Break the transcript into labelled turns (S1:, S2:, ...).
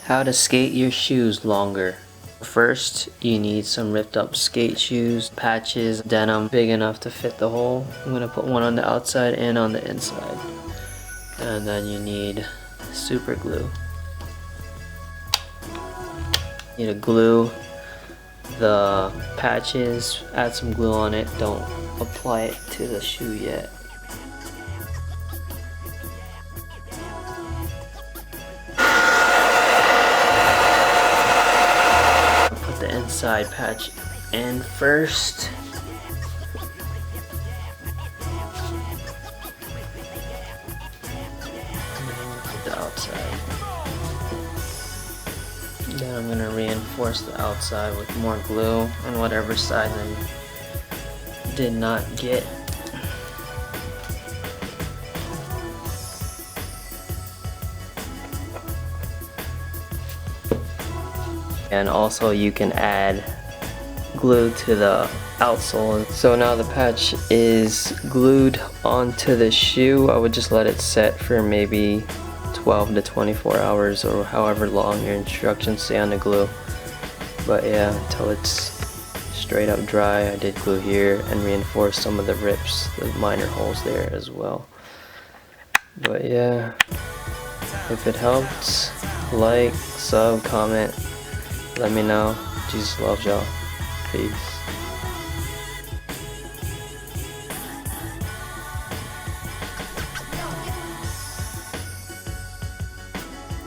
S1: How to skate your shoes longer. First, you need some ripped up skate shoes, patches, denim big enough to fit the hole. I'm gonna put one on the outside and on the inside. And then you need super glue. You need to glue the patches, add some glue on it, don't apply it to the shoe yet. Put the inside patch in first. Put the outside. Then I'm gonna reinforce the outside with more glue on whatever side I did not get. And also you can add glue to the outsole. So now the patch is glued onto the shoe. I would just let it set for maybe 12 to 24 hours or however long your instructions say on the glue. But yeah, until it's straight up dry. I did glue here and reinforce some of the rips, the minor holes there as well. But yeah, if it helped, like, sub, comment, let me know. Jesus loves y'all. Peace.